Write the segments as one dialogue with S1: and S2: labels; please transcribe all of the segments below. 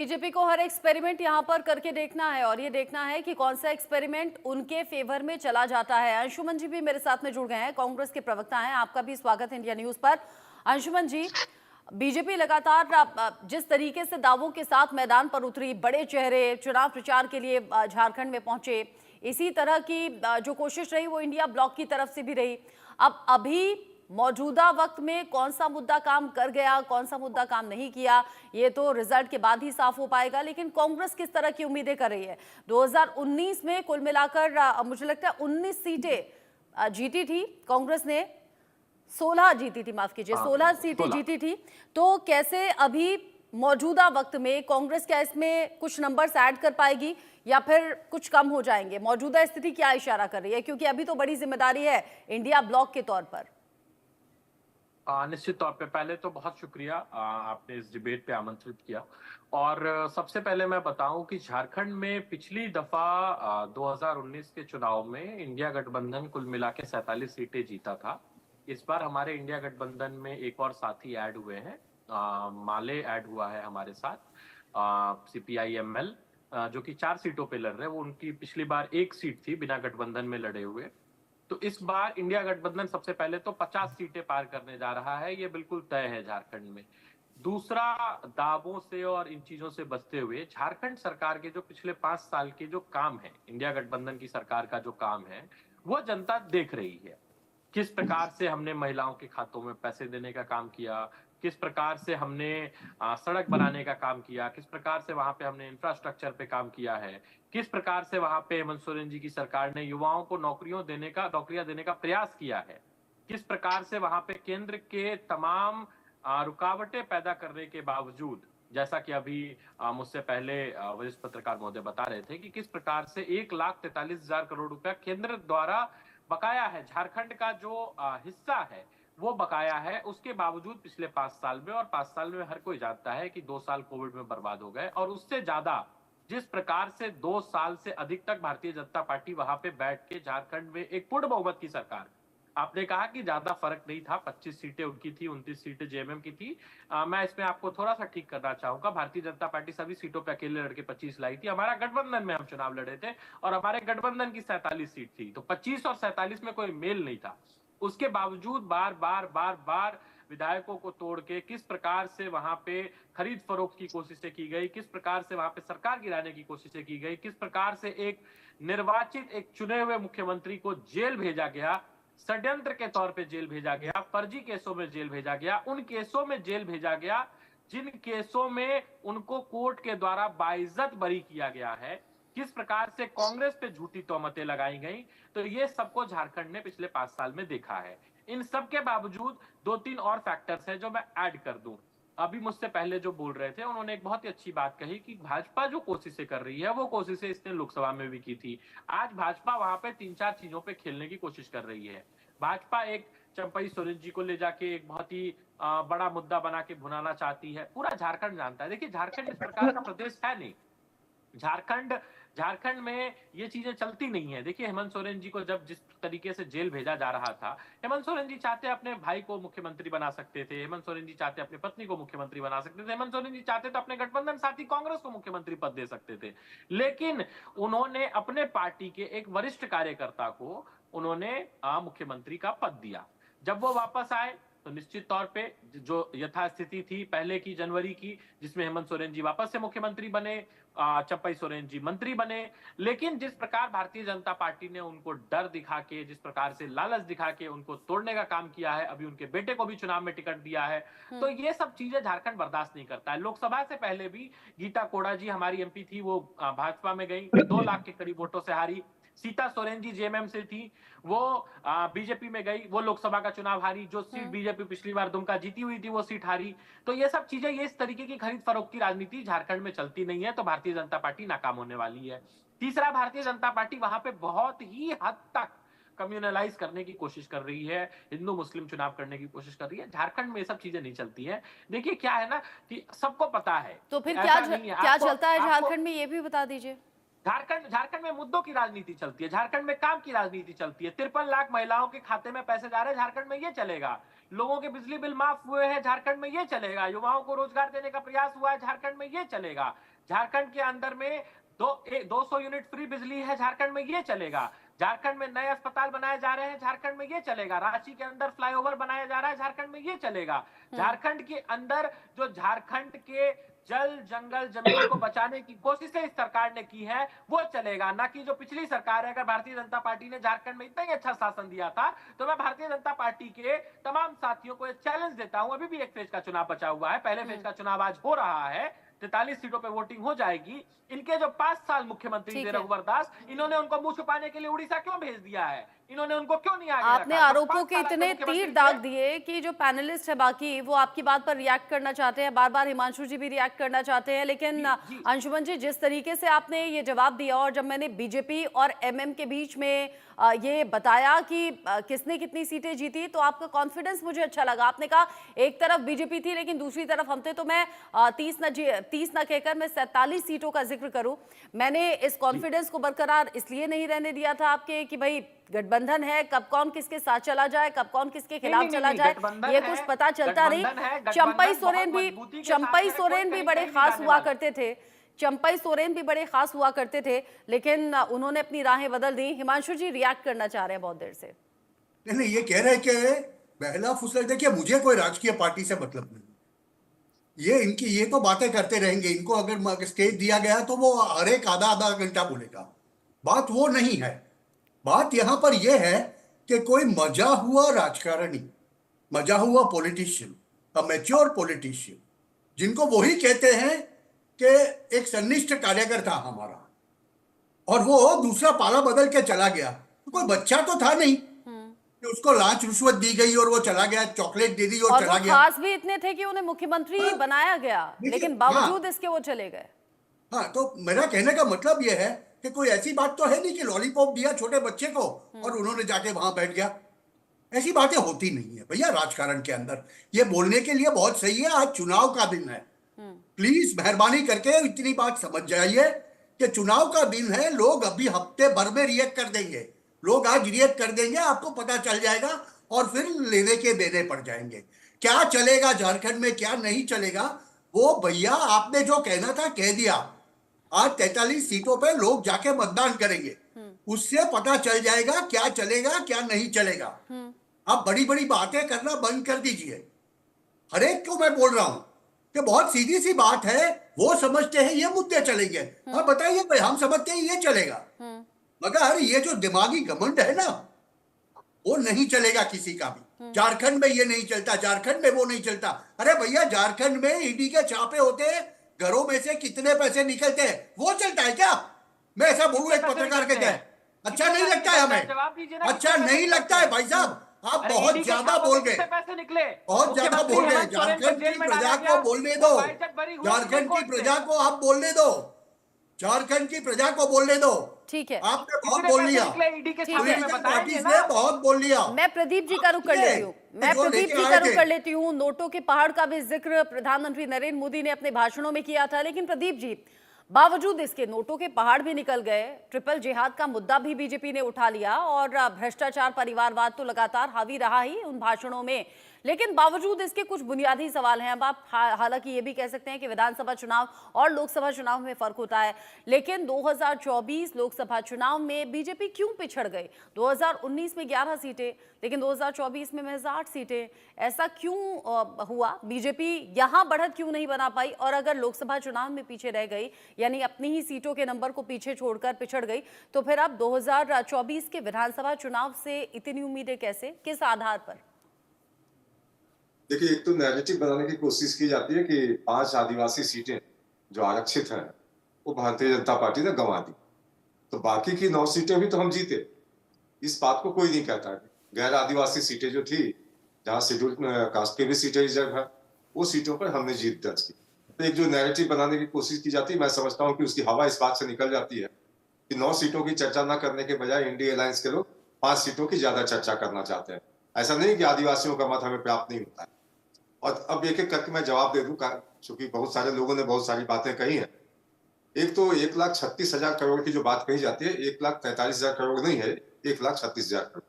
S1: BJP को हर experiment यहाँ पर करके देखना है और ये देखना है कि कौन सा एक्सपेरिमेंट उनके फेवर में चला जाता है। अंशुमन जी भी मेरे साथ में जुड़ गए हैं, कांग्रेस के प्रवक्ता हैं। आपका भी स्वागत है इंडिया न्यूज पर। अंशुमन जी, बीजेपी लगातार जिस तरीके से दावों के साथ मैदान पर उतरी, बड़े चेहरे चुनाव प्रचार के लिए झारखंड में पहुंचे, इसी तरह की जो कोशिश रही वो इंडिया ब्लॉक की तरफ से भी रही। अब अभी मौजूदा वक्त में कौन सा मुद्दा काम कर गया, कौन सा मुद्दा काम नहीं किया, ये तो रिजल्ट के बाद ही साफ हो पाएगा। लेकिन कांग्रेस किस तरह की उम्मीदें कर रही है? 2019 में कुल मिलाकर मुझे लगता है 19 सीटें जीती थी कांग्रेस ने, 16 जीती थी, माफ कीजिए, 16 सीटें
S2: 16।
S1: जीती थी। तो कैसे अभी मौजूदा वक्त में कांग्रेस क्या इसमें कुछ नंबर्स ऐड कर पाएगी या फिर कुछ कम हो जाएंगे? मौजूदा स्थिति क्या इशारा कर रही है, क्योंकि अभी तो बड़ी जिम्मेदारी है इंडिया ब्लॉक के तौर पर।
S2: निश्चित तौर पे पहले तो बहुत शुक्रिया, आपने इस डिबेट पे आमंत्रित किया। और सबसे पहले मैं बताऊं कि झारखंड में पिछली दफा 2019 के चुनाव में इंडिया गठबंधन कुल मिला के 47 सीटें जीता था। इस बार हमारे इंडिया गठबंधन में एक और साथी ऐड हुए हैं, माले ऐड हुआ है हमारे साथ, CPI-ML, जो कि 4 सीटों पे लड़ रहे हैं। वो उनकी पिछली बार एक सीट थी बिना गठबंधन में लड़े हुए। तो इस बार इंडिया गठबंधन सबसे पहले तो 50 सीटें पार करने जा रहा है, ये बिल्कुल तय है झारखंड में। दूसरा, दावों से और इन चीजों से बचते हुए झारखंड सरकार के जो पिछले 5 साल के जो काम है, इंडिया गठबंधन की सरकार का जो काम है, वो जनता देख रही है। किस प्रकार से हमने महिलाओं के खातों में पैसे देने का काम किया, किस प्रकार से हमने सड़क बनाने का काम किया, किस प्रकार से वहां पे हमने इंफ्रास्ट्रक्चर पे काम किया है, किस प्रकार से वहां पे हेमंत सोरेन जी की सरकार ने युवाओं को नौकरियां देने का प्रयास किया है, किस प्रकार से वहां पे केंद्र के तमाम रुकावटें पैदा करने के बावजूद, जैसा कि अभी मुझसे पहले वरिष्ठ पत्रकार महोदय बता रहे थे कि किस प्रकार से 1,43,000 करोड़ रुपया केंद्र द्वारा बकाया है, झारखंड का जो हिस्सा है वो बकाया है। उसके बावजूद पिछले 5 साल में, और 5 साल में हर कोई जानता है कि 2 साल कोविड में बर्बाद हो गए, और उससे ज्यादा जिस प्रकार से 2 साल से अधिक तक भारतीय जनता पार्टी वहां पे बैठ के झारखंड में एक पूर्ण बहुमत की सरकार, आपने कहा कि ज्यादा फर्क नहीं था, 25 सीटें उनकी थी, 29 सीटें जेएमएम की थी। मैं इसमें आपको थोड़ा सा ठीक करना चाहूंगा। भारतीय जनता पार्टी सभी सीटों पे अकेले लड़के 25 लाई थी। हमारा गठबंधन में हम चुनाव लड़े थे और हमारे गठबंधन की 47 सीट थी, तो 25 और 47 में कोई मेल नहीं था। उसके बावजूद बार बार बार बार विधायकों को तोड़ के किस प्रकार से वहां पे खरीद फरोख्त की कोशिशें की गई, किस प्रकार से वहां पे सरकार गिराने की कोशिशें की गई, किस प्रकार से एक निर्वाचित, एक चुने हुए मुख्यमंत्री को जेल भेजा गया, षड्यंत्र के तौर पे जेल भेजा गया, फर्जी केसों में जेल भेजा गया, उन केसों में जेल भेजा गया जिन केसों में उनको कोर्ट के द्वारा बाइज्जत बरी किया गया है, किस प्रकार से कांग्रेस पे झूठी तोहमतें लगाई गई। तो ये सबको झारखंड ने पिछले 5 साल में देखा है। इन सब के बावजूद 2-3 और फैक्टर्स हैं जो मैं ऐड कर दूं। अभी मुझसे पहले जो बोल रहे थे उन्होंने एक बहुत ही अच्छी बात कही कि भाजपा जो कोशिशें कर रही है वो कोशिशें इसने लोकसभा में भी की थी। आज भाजपा वहां पे 3-4 चीजों पे खेलने की कोशिश कर रही है। भाजपा एक चंपई सोरेन जी को ले जाके एक बहुत ही बड़ा मुद्दा बना के भुनाना चाहती है। पूरा झारखंड जानता है। देखिए, झारखंड इस प्रकार का प्रदेश है नहीं। झारखंड झारखंड में ये चीजें चलती नहीं है। देखिए, हेमंत सोरेन जी को जब जिस तरीके से जेल भेजा जा रहा था, हेमंत सोरेन जी चाहते अपने भाई को मुख्यमंत्री बना सकते थे, हेमंत सोरेन जी चाहते अपनी पत्नी को मुख्यमंत्री बना सकते थे, हेमंत सोरेन जी चाहते तो अपने गठबंधन साथी कांग्रेस को मुख्यमंत्री पद दे सकते थे। लेकिन उन्होंने अपने पार्टी के एक वरिष्ठ कार्यकर्ता को उन्होंने मुख्यमंत्री का पद दिया। जब वो वापस आए तो निश्चित तौर पे जो यथास्थिति थी पहले की जनवरी की, जिसमें हेमंत सोरेन जी वापस से मुख्यमंत्री बने, चंपई सोरेन जी मंत्री बने। लेकिन जिस प्रकार भारतीय जनता पार्टी ने उनको डर दिखा के, जिस प्रकार से लालच दिखा के उनको तोड़ने का काम किया है, अभी उनके बेटे को भी चुनाव में टिकट दिया है, तो ये सब चीजें झारखंड बर्दाश्त नहीं करता है। लोकसभा से पहले भी गीता कोड़ा जी हमारी एमपी थी, वो भाजपा में गई, 2 लाख के करीब वोटों से हारी। सीता सोरेन जी जेएमएम से थी, वो बीजेपी में गई, वो लोकसभा का चुनाव हारी। जो सीट बीजेपी पिछली बार दुमका जीती हुई थी वो सीट हारी। तो ये सब चीजें, ये इस तरीके की खरीद फरोख्त की राजनीति झारखंड में चलती नहीं है, तो भारतीय जनता पार्टी नाकाम होने वाली है। तीसरा, भारतीय जनता पार्टी वहां पे बहुत ही हद तक कम्युनलाइज करने की कोशिश कर रही है, हिंदू मुस्लिम चुनाव करने की कोशिश कर रही है। झारखंड में ये सब चीजें नहीं चलती है। देखिए, क्या है ना कि सबको पता है,
S1: तो फिर
S2: ऐसा नहीं है।
S1: क्या चलता है
S2: आपको
S1: झारखंड में, ये भी बता दीजिए।
S2: झारखंड में मुद्दों की राजनीति चलती है, झारखंड में काम की राजनीति चलती है। 53 लाख महिलाओं के खाते में पैसे जा रहे हैं, झारखंड में ये चलेगा। लोगों के बिजली बिल माफ हुए हैं, झारखंड में ये चलेगा। युवाओं को रोजगार देने का प्रयास हुआ है, झारखंड में ये चलेगा। झारखंड के अंदर में 200 यूनिट फ्री बिजली है झारखंड में, ये चलेगा। झारखंड में नए अस्पताल बनाए जा रहे हैं झारखंड में, ये चलेगा। रांची के अंदर फ्लाईओवर बनाया जा रहा है झारखंड में, ये चलेगा। झारखंड के अंदर जो झारखंड के जल जंगल जमीन को बचाने की कोशिशें इस सरकार ने की है वो चलेगा, ना कि जो पिछली सरकार है। अगर भारतीय जनता पार्टी ने झारखंड में इतना ही अच्छा शासन दिया था तो मैं भारतीय जनता पार्टी के तमाम साथियों को एक चैलेंज देता हूं। अभी भी एक फेज का चुनाव बचा हुआ है, पहले फेज का चुनाव आज हो रहा है, 43 सीटों पे वोटिंग हो जाएगी। इनके जो 5 साल मुख्यमंत्री थे रघुवर दास, इन्होंने उनको मुंह छुपाने के लिए उड़ीसा क्यों भेज दिया है? इन्होंने उनको क्यों नहीं आगे
S1: आपने
S2: रखा?
S1: आरोपों के इतने तीर दाग दिए कि जो पैनलिस्ट है बाकी वो आपकी बात पर रिएक्ट करना चाहते हैं, बार बार हिमांशु जी भी रिएक्ट करना चाहते हैं, लेकिन अंशुमन जी जिस तरीके से आपने ये जवाब दिया और जब मैंने बीजेपी और एमएम के बीच में ये बताया कि किसने कितनी सीटें जीती तो आपका कॉन्फिडेंस मुझे अच्छा लगा। आपने कहा एक तरफ बीजेपी थी लेकिन दूसरी तरफ हम थे, तो मैं 30 न कहकर मैं 47 सीटों का जिक्र करूं। मैंने इस कॉन्फिडेंस को बरकरार इसलिए नहीं रहने दिया था आपके कि भाई गठबंधन है, कब कौन किसके साथ चला जाए, कब कौन किसके खिलाफ चला जाए ये कुछ पता चलता नहीं। चंपई सोरेन भी बड़े खास हुआ करते थे, चंपई सोरेन भी बड़े खास हुआ करते थे, लेकिन उन्होंने अपनी राहें बदल दी। हिमांशु जी रिएक्ट करना चाह रहे हैं बहुत देर से।
S3: नहीं, ये कह रहे हैं कि बहला फुसला। देखिए, मुझे कोई राजकीय पार्टी से मतलब नहीं। ये तो बातें करते रहेंगे। इनको अगर स्टेज दिया गया तो वो हर एक आधा आधा घंटा बोलेगा। बात वो नहीं है। बात यहां पर यह है कि कोई मजा हुआ राजकारणी, मजा हुआ पॉलिटिशियन, अ मैच्योर पॉलिटिशियन, जिनको वही कहते हैं कि एक सन्निष्ठ कार्यकर्ता हमारा, और वो दूसरा पाला बदल के चला गया। तो कोई बच्चा तो था नहीं कि उसको लांच रुश्वत दी गई और वो चला गया, चॉकलेट दे दी और चला गया।
S1: खास भी इतने थे कि उन्हें मुख्यमंत्री बनाया गया, लेकिन बावजूद इसके वो चले गए।
S3: हाँ, तो मेरा कहने का मतलब यह है कि कोई ऐसी बात तो है नहीं कि लॉलीपॉप दिया छोटे बच्चे को और उन्होंने जाके वहां बैठ गया। ऐसी बातें होती नहीं है भैया राजकारण के अंदर। ये बोलने के लिए बहुत सही है, आज चुनाव का दिन है। प्लीज मेहरबानी करके इतनी बात समझ जाइए कि चुनाव का दिन है। लोग अभी हफ्ते भर में रिएक्ट कर देंगे, लोग आज रिएक्ट कर देंगे, आपको पता चल जाएगा और फिर लेने के देने पड़ जाएंगे। क्या चलेगा झारखंड में, क्या नहीं चलेगा, वो भैया आपने जो कहना था कह दिया। आज 43 सीटों पे लोग जाके मतदान करेंगे, उससे पता चल जाएगा क्या चलेगा क्या नहीं चलेगा। आप बड़ी बड़ी बातें करना बंद कर दीजिए। हर एक को मैं बोल रहा हूं कि बहुत सीधी सी बात है। वो समझते हैं ये मुद्दे चलेंगे, आप बताइए भाई, हम समझते हैं ये चलेगा, मगर ये जो दिमागी घमंड है ना वो नहीं चलेगा किसी का भी। झारखंड में ये नहीं चलता, झारखंड में वो नहीं चलता। अरे भैया, झारखंड में ईडी के छापे होते हैं, घरों में से कितने पैसे निकलते हैं, वो चलता है क्या? मैं ऐसा बोलूं एक पत्रकार के क्या? अच्छा नहीं लगता है हमें, अच्छा नहीं लगता है भाई साहब। आप बहुत ज्यादा बोल गए, बहुत ज्यादा बोल गए। झारखंड की प्रजा को बोलने दो, झारखंड की प्रजा को आप बोलने दो, झारखंड की प्रजा को बोलने दो।
S1: ठीक है,
S3: आपने बहुत बोल लिया, पार्टी ने बहुत बोल लिया।
S1: मैं प्रदीप जी का रुख कर लेती हूँ, मैं प्रदीप जी का रुख कर लेती हूँ। नोटों के पहाड़ का भी जिक्र प्रधानमंत्री नरेंद्र मोदी ने अपने भाषणों में किया था, लेकिन प्रदीप जी बावजूद इसके नोटों के पहाड़ भी निकल गए, ट्रिपल जिहाद का मुद्दा भी बीजेपी ने उठा लिया और भ्रष्टाचार परिवारवाद तो लगातार हावी रहा ही उन भाषणों में, लेकिन बावजूद इसके कुछ बुनियादी सवाल हैं। अब आप हालांकि ये भी कह सकते हैं कि विधानसभा चुनाव और लोकसभा चुनाव में फर्क होता है, लेकिन 2024 लोकसभा चुनाव में बीजेपी क्यों पिछड़ गई? 2019 में 11 सीटें, लेकिन 2024 में महज 8 सीटें। ऐसा क्यों हुआ? बीजेपी यहां बढ़त क्यों नहीं बना पाई? और अगर लोकसभा चुनाव में पीछे रह गई, यानी अपनी ही सीटों के नंबर को पीछे छोड़कर पिछड़ गई, तो फिर अब 2024 के विधानसभा चुनाव से इतनी उम्मीदें कैसे, किस आधार पर?
S4: देखिए, एक तो नैरेटिव बनाने की कोशिश की जाती है कि 5 आदिवासी सीटें जो आरक्षित हैं वो भारतीय जनता पार्टी ने गंवा दी, तो बाकी की 9 सीटें भी तो हम जीते। इस बात को कोई नहीं कहता है। गैर आदिवासी सीटें जो थी, जहां शेड्यूल कास्ट की भी सीटें रिजर्व है, वो सीटों पर हमने जीत दर्ज की। तो एक जो नैरेटिव बनाने की कोशिश की जाती है, मैं समझता हूँ कि उसकी हवा इस बात से निकल जाती है कि 9 सीटों की चर्चा न करने के बजाय इंडिया अलायंस के लोग 5 सीटों की ज्यादा चर्चा करना चाहते हैं। ऐसा नहीं कि आदिवासियों का मत हमें प्राप्त नहीं होता है। और अब एक एक करके मैं जवाब दे दूं, क्योंकि बहुत सारे लोगों ने बहुत सारी बातें कही हैं। एक तो 1,36,000 करोड़ की जो बात कही जाती है, 1,43,000 करोड़ नहीं है, 1,36,000 करोड़।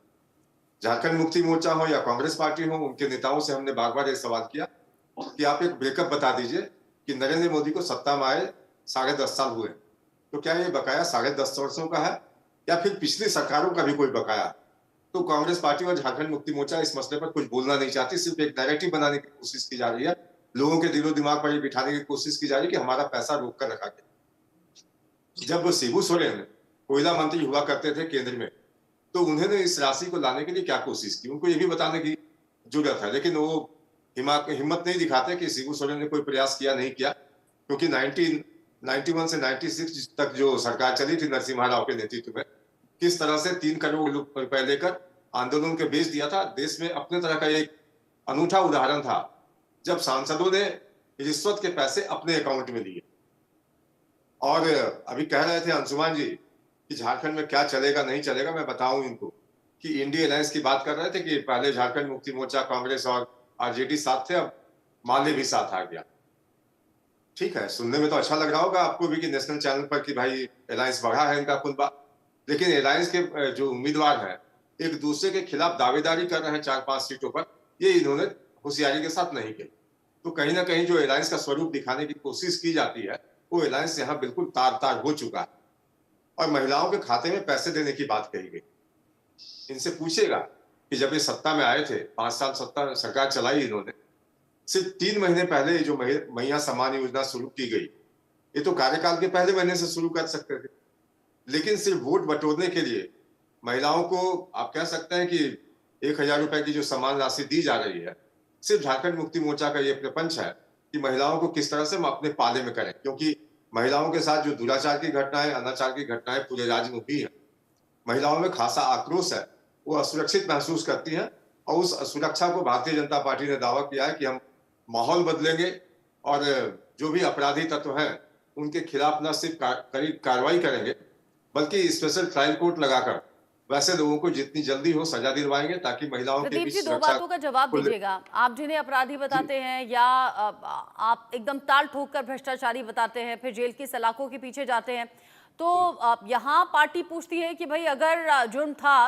S4: झारखंड मुक्ति मोर्चा हो या कांग्रेस पार्टी हो, उनके नेताओं से हमने बार बार एक सवाल किया कि आप एक ब्रेकअप बता दीजिए कि नरेंद्र मोदी को सत्ता में आए 10.5 साल हुए, तो क्या ये बकाया 10.5 वर्षों का है या फिर पिछली सरकारों का भी कोई बकाया? तो कांग्रेस पार्टी और झारखंड मुक्ति मोर्चा इस मसले पर कुछ बोलना नहीं चाहती, सिर्फ एक नैरेटिव बनाने की कोशिश की जा रही है, लोगों के दिलो दिमाग पर ये बिठाने की कोशिश की जा रही है कि हमारा पैसा रोक कर रखा गया। जब शिबू सोरेन कोयला मंत्री हुआ करते थे केंद्र में, तो उन्होंने इस राशि को लाने के लिए क्या कोशिश की, उनको ये भी बताने की जरूरत है, लेकिन वो हिम्मत नहीं दिखाते कि शिबू सोरेन ने कोई प्रयास किया नहीं किया, क्योंकि 1991 से 96 तक जो सरकार चली थी नरसिम्हा राव के नेतृत्व में, किस तरह से 3 करोड़ रुपए लेकर आंदोलन के बेच दिया था। देश में अपने तरह का एक अनूठा उदाहरण था जब सांसदों ने रिश्वत के पैसे अपने अकाउंट में लिए। और अभी कह रहे थे अंशुमान जी कि झारखंड में क्या चलेगा नहीं चलेगा, मैं बताऊं इनको कि इंडिया अलायंस की बात कर रहे थे कि पहले झारखंड मुक्ति मोर्चा, कांग्रेस और आरजेडी साथ थे, अब माले भी साथ आ गया। ठीक है, सुनने में तो अच्छा लग रहा होगा आपको भी कि नेशनल चैनल पर कि भाई अलायंस बढ़ा है इनका कुनबा, लेकिन अलायंस के जो उम्मीदवार हैं एक दूसरे के खिलाफ दावेदारी कर रहे हैं 4-5 सीटों पर, ये इन्होंने होशियारी के साथ नहीं की। तो कहीं ना कहीं जो अलायंस का स्वरूप दिखाने की कोशिश की जाती है, वो अलायंस यहाँ बिल्कुल तार-तार हो चुका है। और महिलाओं के खाते में पैसे देने की बात कही गई। इनसे पूछेगा कि जब ये सत्ता में आए थे, 5 साल सत्ता सरकार चलाई इन्होंने, सिर्फ 3 महीने पहले जो मैया सम्मान योजना शुरू की गई, ये तो कार्यकाल के पहले महीने से शुरू कर सकते थे, लेकिन सिर्फ वोट बटोरने के लिए महिलाओं को आप कह सकते हैं कि 1000 रुपए की जो सम्मान राशि दी जा रही है, सिर्फ झारखंड मुक्ति मोर्चा का ये प्रपंच है कि महिलाओं को किस तरह से हम अपने पाले में करें, क्योंकि महिलाओं के साथ जो दुराचार की घटनाएं, अनाचार की घटनाएं पूरे राज्य में हुई है, महिलाओं में खासा आक्रोश है, वो असुरक्षित महसूस करती हैं, और उस असुरक्षा को भारतीय जनता पार्टी ने दावा किया है कि हम माहौल बदलेंगे और जो भी अपराधी तत्व हैं उनके खिलाफ न सिर्फ कार्रवाई करेंगे, बल्कि स्पेशल ट्रायल कोर्ट लगाकर वैसे लोगों को जितनी जल्दी हो सजा दिलवाएंगे, ताकि महिलाओं के
S1: प्रदीप
S4: बीच
S1: जी, 2 बातों का जवाब दीजिएगा। आप जिन्हें अपराधी बताते हैं या आप एकदम ताल ठोक कर भ्रष्टाचारी बताते हैं, फिर जेल की सलाखों के पीछे जाते हैं, तो यहाँ पार्टी पूछती है कि भाई अगर जुर्म था